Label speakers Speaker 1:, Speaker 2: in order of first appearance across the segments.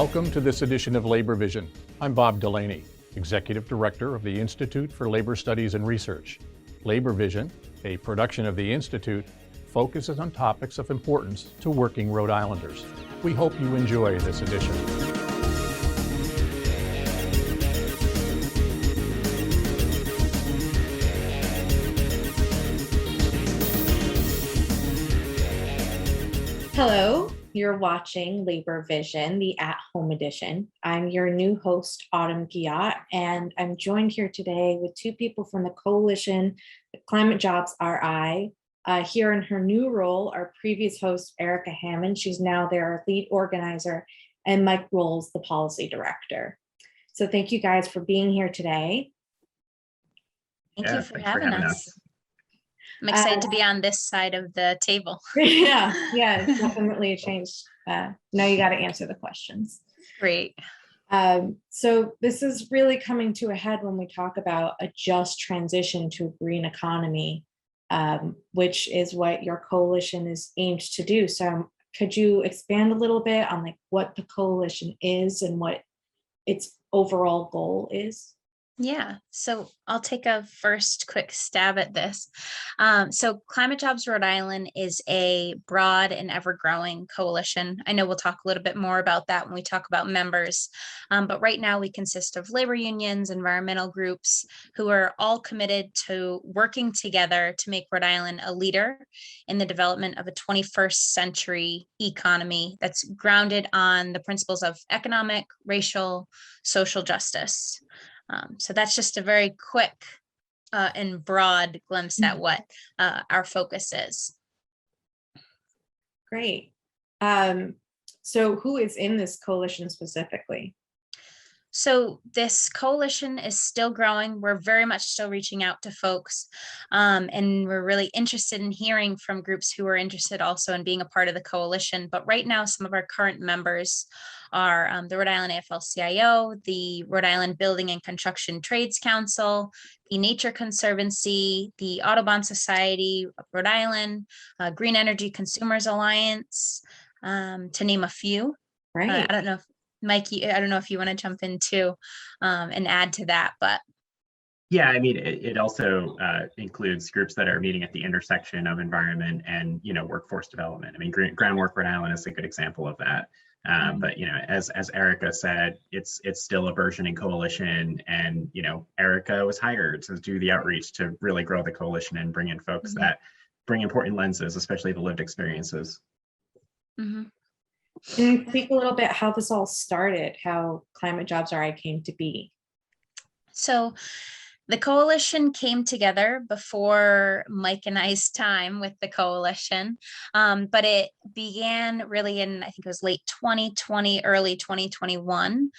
Speaker 1: Welcome to this edition of Labor Vision. I'm Bob Delaney, Executive Director of the Institute for Labor Studies and Research. Labor Vision, a production of the Institute, focuses on topics of importance to working Rhode Islanders. We hope you enjoy this edition.
Speaker 2: Hello, you're watching Labor Vision, the at-home edition. I'm your new host, Autumn Guillotte, and I'm joined here today with two people from the coalition, the Climate Jobs RI. Here in her new role, our previous host, Erica Hammond. She's now their lead organizer, and Mike Rolls, the policy director. So thank you guys for being here today.
Speaker 3: Thank you for having us. I'm excited to be on this side of the table.
Speaker 2: Yeah, it's definitely a change. Now you got to answer the questions.
Speaker 3: Great.
Speaker 2: So this is really coming to a head when we talk about a just transition to a green economy, which is what your coalition is aimed to do. So could you expand a little bit on like what the coalition is and what its overall goal is?
Speaker 3: Yeah, so I'll take a first quick stab at this. So Climate Jobs Rhode Island is a broad and ever-growing coalition. I know we'll talk a little bit more about that when we talk about members, but right now we consist of labor unions, environmental groups who are all committed to working together to make Rhode Island a leader in the development of a 21st century economy that's grounded on the principles of economic, racial, social justice. So that's just a very quick and broad glimpse at what our focus is.
Speaker 2: Great. So who is in this coalition specifically?
Speaker 3: So this coalition is still growing. We're very much still reaching out to folks, and we're really interested in hearing from groups who are interested also in being a part of the coalition. But right now, some of our current members are the Rhode Island AFL-CIO, the Rhode Island Building and Construction Trades Council, the Nature Conservancy, the Audubon Society of Rhode Island, Green Energy Consumers Alliance, to name a few.
Speaker 2: Right.
Speaker 3: I don't know if Mike, I don't know if you want to jump in too and add to that, but.
Speaker 4: Yeah, I mean, it also includes groups that are meeting at the intersection of environment and, workforce development. I mean, Groundwork Rhode Island is a good example of that. But, as Erica said, it's still a burgeoning coalition, and, Erica was hired to do the outreach to really grow the coalition and bring in folks that bring important lenses, especially the lived experiences.
Speaker 2: Can you speak a little bit how this all started, how Climate Jobs RI came to be?
Speaker 3: So the coalition came together before Mike and I's time with the coalition, but it began really in, I think it was late 2020, early 2021,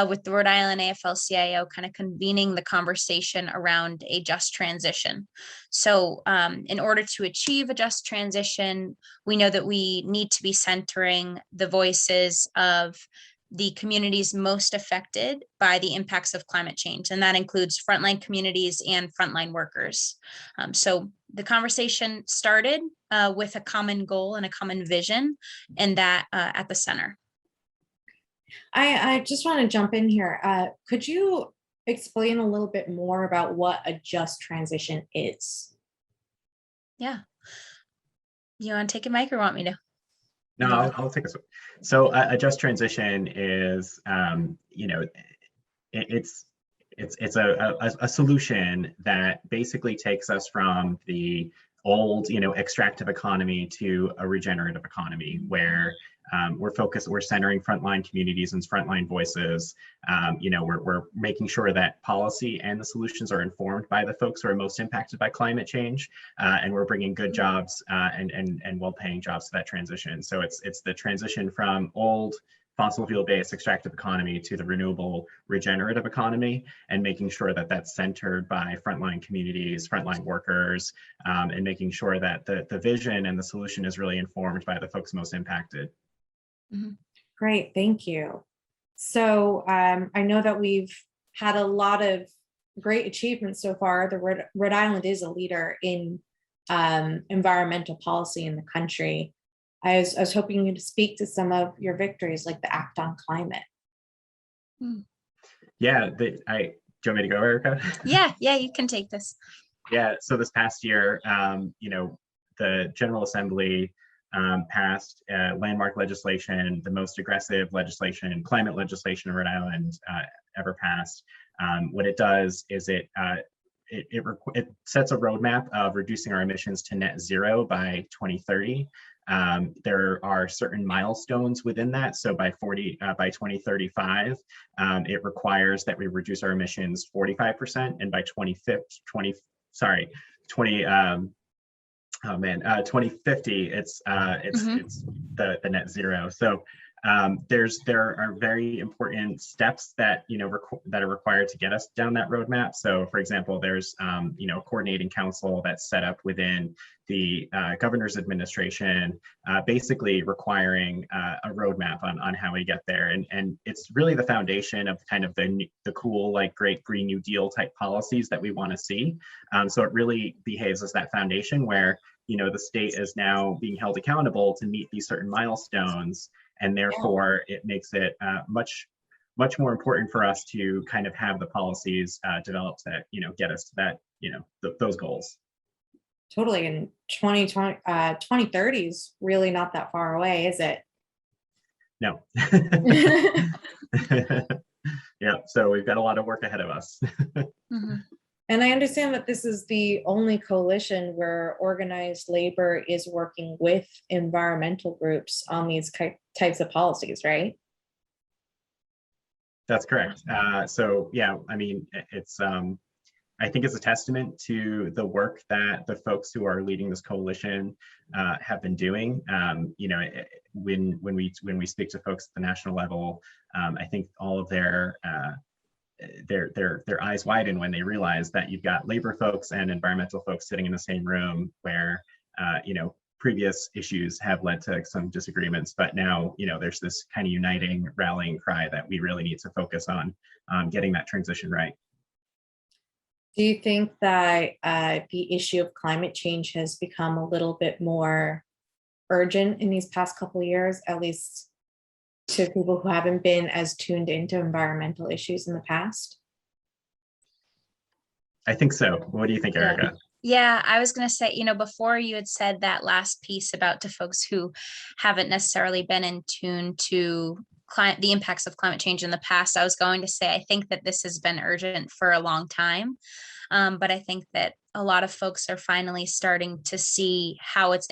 Speaker 3: with the Rhode Island AFL-CIO kind of convening the conversation around a just transition. So in order to achieve a just transition, we know that we need to be centering the voices of the communities most affected by the impacts of climate change. And that includes frontline communities and frontline workers. So the conversation started with a common goal and a common vision, and that at the center.
Speaker 2: I just want to jump in here. Could you explain a little bit more about what a just transition is?
Speaker 3: Yeah. You want to take it, Mike, or want me to?
Speaker 4: No, I'll take this one. So a just transition is, it's a solution that basically takes us from the old, extractive economy to a regenerative economy where we're centering frontline communities and frontline voices. We're making sure that policy and the solutions are informed by the folks who are most impacted by climate change, and we're bringing good jobs and well-paying jobs to that transition. So it's the transition from old fossil fuel-based extractive economy to the renewable regenerative economy, and making sure that that's centered by frontline communities, frontline workers, and making sure that the vision and the solution is really informed by the folks most impacted.
Speaker 2: Great, thank you. So I know that we've had a lot of great achievements so far. The Rhode Island is a leader in environmental policy in the country. I was hoping you to speak to some of your victories, like the Act on Climate.
Speaker 4: Yeah, do you want me to go, Erica?
Speaker 3: Yeah, you can take this.
Speaker 4: Yeah, so this past year, the General Assembly passed landmark legislation, the most aggressive legislation, climate legislation in Rhode Island ever passed. What it does is it sets a roadmap of reducing our emissions to net zero by 2030. There are certain milestones within that. So by 2035, it requires that we reduce our emissions 45%, and by 2050, it's the net zero. So there are very important steps that that are required to get us down that roadmap. So, for example, there's a coordinating council that's set up within the governor's administration, basically requiring a roadmap on how we get there, and it's really the foundation of kind of the cool, like, great Green New Deal type policies that we want to see. So it really behaves as that foundation where the state is now being held accountable to meet these certain milestones, and therefore it makes it much more important for us to kind of have the policies developed that get us to that those goals.
Speaker 2: Totally. And 2030 is really not that far away, is it?
Speaker 4: No. Yeah, so we've got a lot of work ahead of us.
Speaker 2: And I understand that this is the only coalition where organized labor is working with environmental groups on these types of policies, right?
Speaker 4: That's correct. So yeah, I mean, it's I think it's a testament to the work that the folks who are leading this coalition have been doing. When we speak to folks at the national level, I think all of their eyes widen when they realize that you've got labor folks and environmental folks sitting in the same room, where previous issues have led to some disagreements, but now there's this kind of uniting, rallying cry that we really need to focus on getting that transition right.
Speaker 2: Do you think that the issue of climate change has become a little bit more urgent in these past couple of years, at least to people who haven't been as tuned into environmental issues in the past?
Speaker 4: I think so. What do you think, Erica?
Speaker 3: Yeah, I was going to say, before you had said that last piece about to folks who haven't necessarily been in tune to the impacts of climate change in the past, I was going to say, I think that this has been urgent for a long time. But I think that a lot of folks are finally starting to see how it's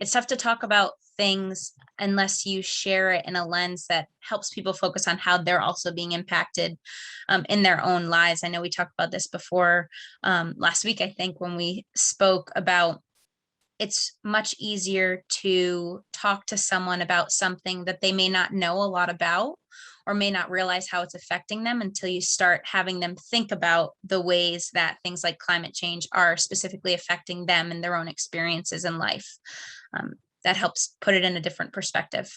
Speaker 3: tough to talk about things unless you share it in a lens that helps people focus on how they're also being impacted in their own lives. I know we talked about this before last week, I think, when we spoke about it's much easier to talk to someone about something that they may not know a lot about or may not realize how it's affecting them until you start having them think about the ways that things like climate change are specifically affecting them and their own experiences in life. That helps put it in a different perspective.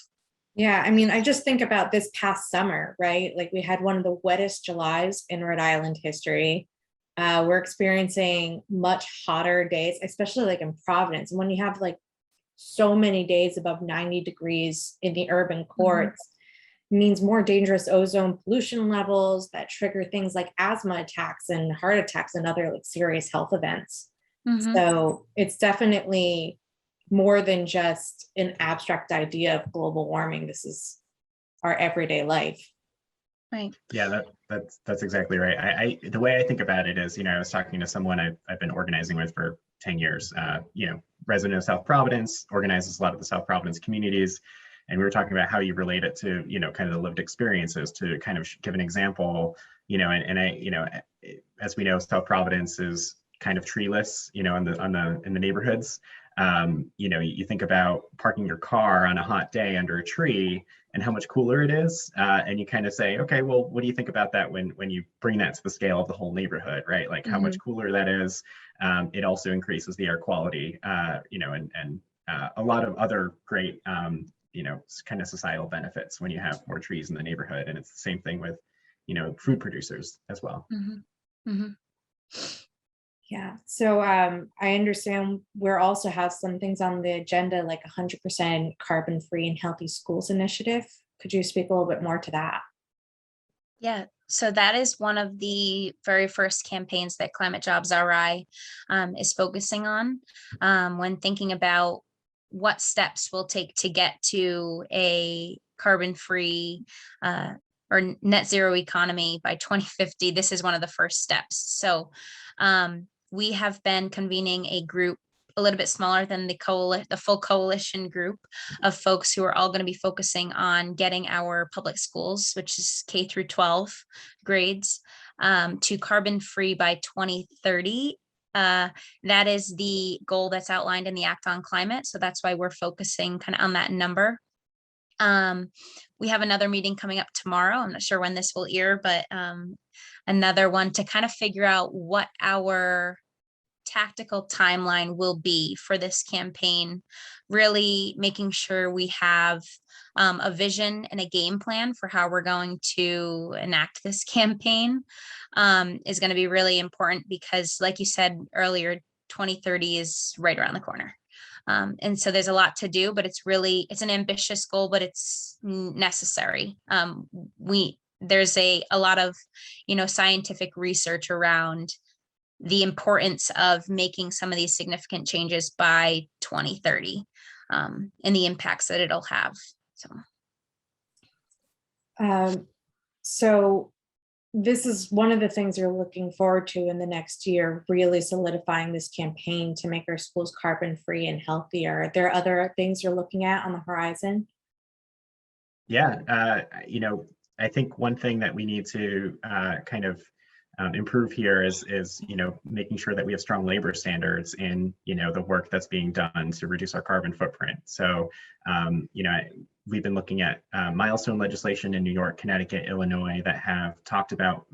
Speaker 2: Yeah, I mean, I just think about this past summer, right? Like, we had one of the wettest Julys in Rhode Island history. We're experiencing much hotter days, especially like in Providence. And when you have like so many days above 90 degrees in the urban courts, means more dangerous ozone pollution levels that trigger things like asthma attacks and heart attacks and other like serious health events. So it's definitely more than just an abstract idea of global warming. This is our everyday life.
Speaker 3: Right.
Speaker 4: Yeah, that's exactly right. The way I think about it is, I was talking to someone I've been organizing with for 10 years, resident of South Providence, organizes a lot of the South Providence communities. And we were talking about how you relate it to, kind of the lived experiences, to kind of give an example, as we know, South Providence is kind of treeless, in the neighborhoods. You think about parking your car on a hot day under a tree and how much cooler it is. And you kind of say, okay, well, what do you think about that when you bring that to the scale of the whole neighborhood, right? Like how much cooler that is. It also increases the air quality, and a lot of other great, kind of societal benefits when you have more trees in the neighborhood. And it's the same thing with, food producers as well.
Speaker 2: Yeah. So I understand we're also have some things on the agenda, like 100% carbon free and healthy schools initiative. Could you speak a little bit more to that?
Speaker 3: Yeah, so that is one of the very first campaigns that Climate Jobs RI is focusing on when thinking about what steps we'll take to get to a carbon-free or net zero economy by 2050. This is one of the first steps. So we have been convening a group a little bit smaller than the full coalition group of folks who are all going to be focusing on getting our public schools, which is K through 12 grades, to carbon free by 2030. That is the goal that's outlined in the Act on Climate. So that's why we're focusing kind of on that number. We have another meeting coming up tomorrow. I'm not sure when this will air, but another one to kind of figure out what our tactical timeline will be for this campaign, really making sure we have a vision and a game plan for how we're going to enact this campaign is going to be really important because, like you said earlier, 2030 is right around the corner. And so there's a lot to do, but it's an ambitious goal, but it's necessary. There's a lot of, scientific research around the importance of making some of these significant changes by 2030 and the impacts that it'll have.
Speaker 2: So this is one of the things you're looking forward to in the next year, really solidifying this campaign to make our schools carbon free and healthier. Are there other things you're looking at on the horizon?
Speaker 4: Yeah, I think one thing that we need to kind of improve here is making sure that we have strong labor standards in the work that's being done to reduce our carbon footprint. So we've been looking at milestone legislation in New York, Connecticut, Illinois that have talked about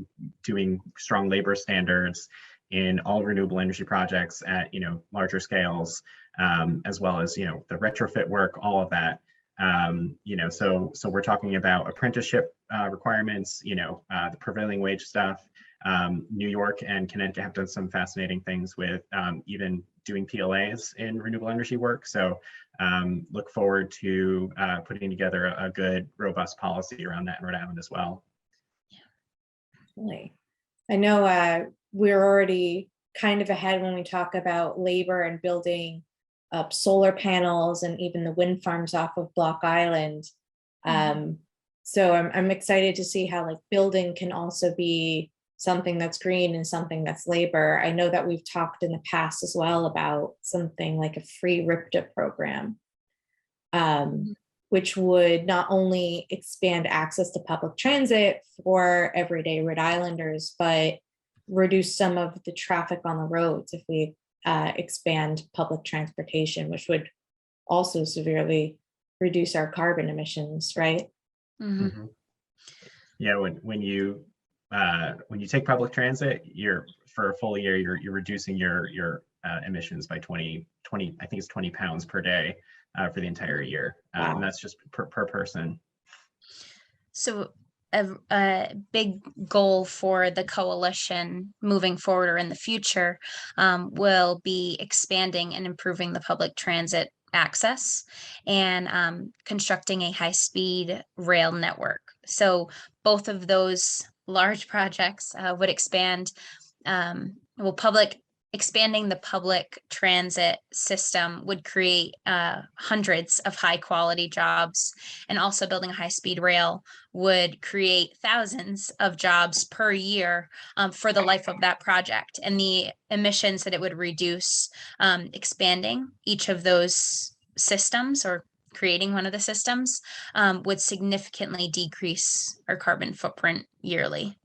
Speaker 4: doing strong labor standards in all renewable energy projects at larger scales, as well as the retrofit work, all of that. So we're talking about apprenticeship requirements, the prevailing wage stuff. New York and Connecticut have done some fascinating things with even doing PLAs in renewable energy work. So look forward to putting together a good, robust policy around that in Rhode Island as well.
Speaker 2: Really. I know we're already kind of ahead when we talk about labor and building up solar panels and even the wind farms off of Block Island. So I'm excited to see how building can also be something that's green and something that's labor. I know that we've talked in the past as well about something like a free RIPTA program, which would not only expand access to public transit for everyday Rhode Islanders, but reduce some of the traffic on the roads if we expand public transportation, which would also severely reduce our carbon emissions, right?
Speaker 4: Yeah, when you take public transit, for a full year, you're reducing your emissions by 20, I think it's 20 pounds per day for the entire year.
Speaker 2: Wow.
Speaker 4: And that's just per person.
Speaker 3: So a big goal for the coalition moving forward or in the future will be expanding and improving the public transit access and constructing a high-speed rail network. So both of those large projects would expand, expanding the public transit system would create hundreds of high quality jobs, and also building a high-speed rail would create thousands of jobs per year for the life of that project, and the emissions that it would reduce expanding each of those systems or creating one of the systems would significantly decrease our carbon footprint yearly.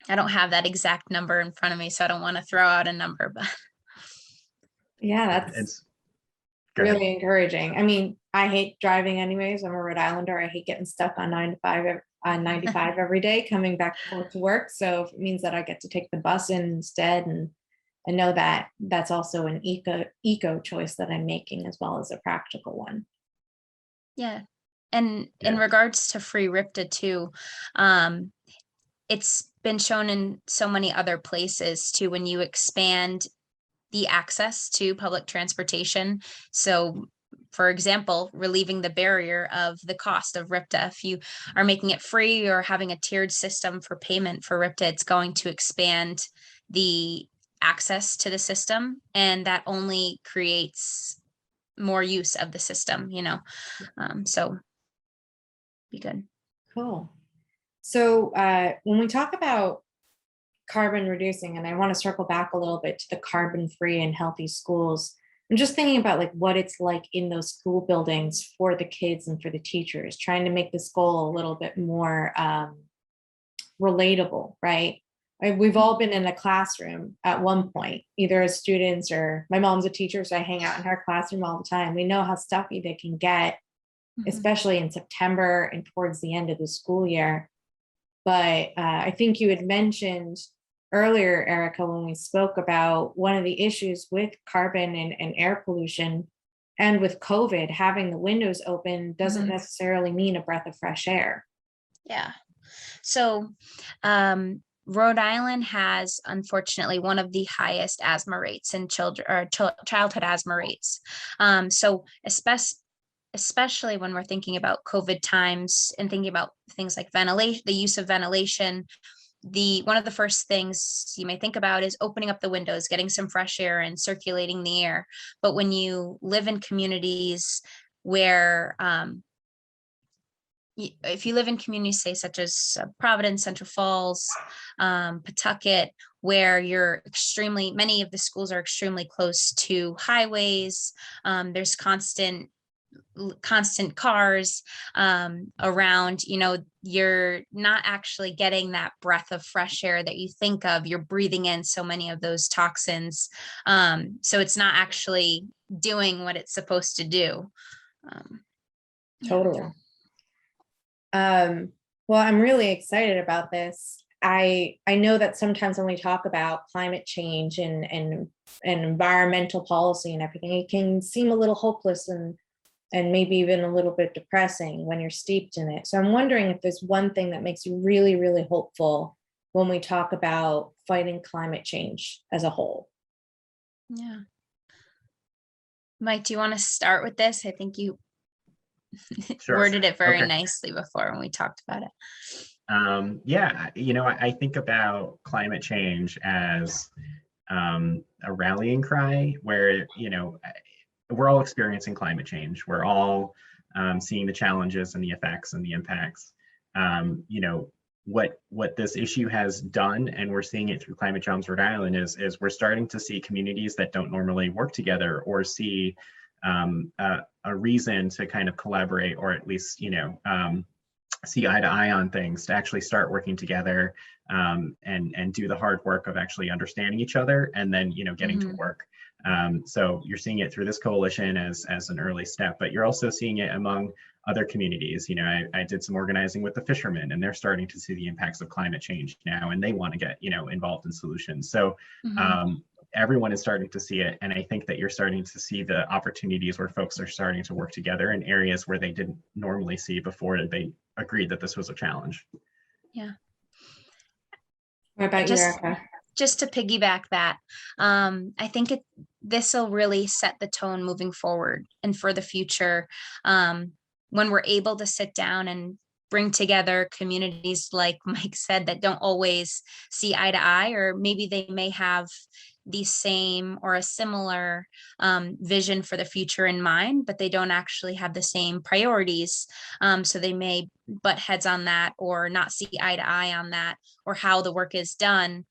Speaker 3: I don't have that exact number in front of me, so I don't want to throw out a number, but
Speaker 2: yeah, that's really encouraging. I mean, I hate driving anyways. I'm a Rhode Islander. I hate getting stuck on 95 every day coming back and forth to work. So if it means that I get to take the bus in instead, and I know that that's also an eco choice that I'm making as well as a practical one.
Speaker 3: Yeah. And in regards to free RIPTA too, it's been shown in so many other places too, when you expand the access to public transportation. So for example, relieving the barrier of the cost of RIPTA. If you are making it free or having a tiered system for payment for RIPTA, it's going to expand the access to the system, and that only creates more use of the system, so be good.
Speaker 2: Cool. So when we talk about carbon reducing, and I want to circle back a little bit to the carbon free and healthy schools, I'm just thinking about like what it's like in those school buildings for the kids and for the teachers, trying to make this goal a little bit more relatable, right? We've all been in a classroom at one point, either as students, or my mom's a teacher, so I hang out in her classroom all the time. We know how stuffy they can get, especially in September and towards the end of the school year. But I think you had mentioned earlier, Erica, when we spoke about one of the issues with carbon and air pollution, and with COVID, having the windows open doesn't necessarily mean a breath of fresh air.
Speaker 3: Yeah. So Rhode Island has, unfortunately, one of the highest asthma rates in children, or childhood asthma rates. So especially when we're thinking about COVID times and thinking about things like ventilation, the use of ventilation, one of the first things you may think about is opening up the windows, getting some fresh air and circulating the air. But when you live in communities where, if you live in communities, say, such as Providence, Central Falls, Pawtucket, where many of the schools are extremely close to highways, there's constant cars around, you're not actually getting that breath of fresh air that you think of. You're breathing in so many of those toxins. So it's not actually doing what it's supposed to do.
Speaker 2: Totally. Well, I'm really excited about this. I know that sometimes when we talk about climate change and environmental policy and everything, it can seem a little hopeless and maybe even a little bit depressing when you're steeped in it. So I'm wondering if there's one thing that makes you really, really hopeful when we talk about fighting climate change as a whole.
Speaker 3: Yeah. Mike, do you want to start with this? I think you
Speaker 4: Sure.
Speaker 3: worded it very
Speaker 4: Okay.
Speaker 3: nicely before when we talked about it.
Speaker 4: Yeah, I think about climate change as a rallying cry where, we're all experiencing climate change. We're all seeing the challenges and the effects and the impacts. What this issue has done, and we're seeing it through Climate Jobs Rhode Island, is we're starting to see communities that don't normally work together or see a reason to kind of collaborate, or at least, see eye to eye on things, to actually start working together and do the hard work of actually understanding each other, and then, getting to work. So you're seeing it through this coalition as an early step, but you're also seeing it among other communities. I did some organizing with the fishermen, and they're starting to see the impacts of climate change now, and they want to get, involved in solutions. So everyone is starting to see it. And I think that you're starting to see the opportunities where folks are starting to work together in areas where they didn't normally see before they agreed that this was a challenge.
Speaker 3: Yeah.
Speaker 2: What about you, Erica?
Speaker 3: Just to piggyback that, I think this will really set the tone moving forward and for the future. When we're able to sit down and bring together communities, like Mike said, that don't always see eye to eye, or maybe they may have the same or a similar vision for the future in mind, but they don't actually have the same priorities. So they may butt heads on that, or not see eye to eye on that, or how the work is done.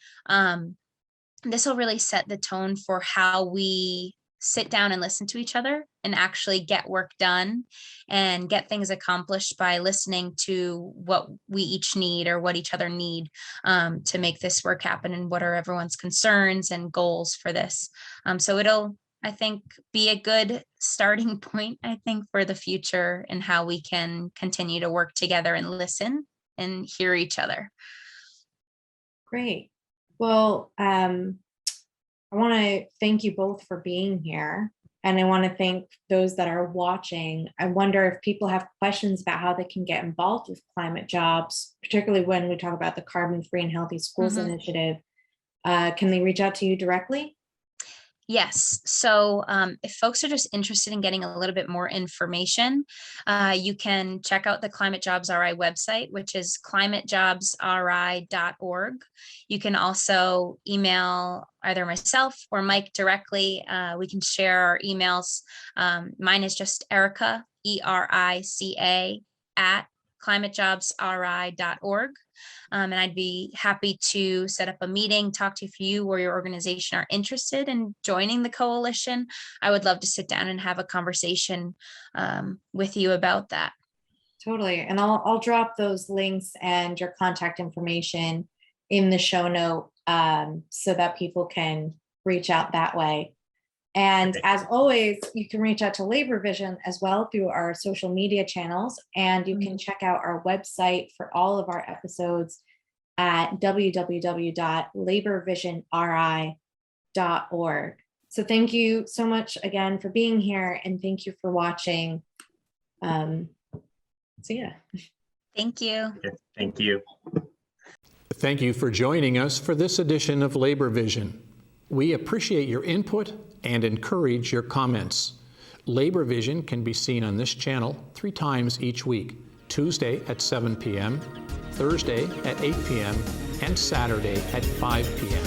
Speaker 3: This will really set the tone for how we sit down and listen to each other and actually get work done and get things accomplished by listening to what we each need, or what each other need, to make this work happen, and what are everyone's concerns and goals for this. So it'll, I think, be a good starting point, I think, for the future, and how we can continue to work together and listen and hear each other.
Speaker 2: Great. Well, I want to thank you both for being here. And I want to thank those that are watching. I wonder if people have questions about how they can get involved with Climate Jobs, particularly when we talk about the Carbon Free and Healthy Schools initiative. Can they reach out to you directly?
Speaker 3: Yes. So if folks are just interested in getting a little bit more information, you can check out the Climate Jobs RI website, which is climatejobsri.org. You can also email either myself or Mike directly. We can share our emails. Mine is just Erica, ERICA, at climatejobsri.org. And I'd be happy to set up a meeting, talk to you if you or your organization are interested in joining the coalition. I would love to sit down and have a conversation with you about that.
Speaker 2: Totally. And I'll drop those links and your contact information in the show note so that people can reach out that way. And as always, you can reach out to Labor Vision as well through our social media channels. And you can check out our website for all of our episodes at www.laborvisionri.org. So thank you so much again for being here, and thank you for watching. So yeah.
Speaker 3: Thank you.
Speaker 4: Okay, thank you.
Speaker 1: Thank you for joining us for this edition of Labor Vision. We appreciate your input and encourage your comments. Labor Vision can be seen on this channel 3 times each week: Tuesday at 7 p.m., Thursday at 8 p.m., and Saturday at 5 p.m.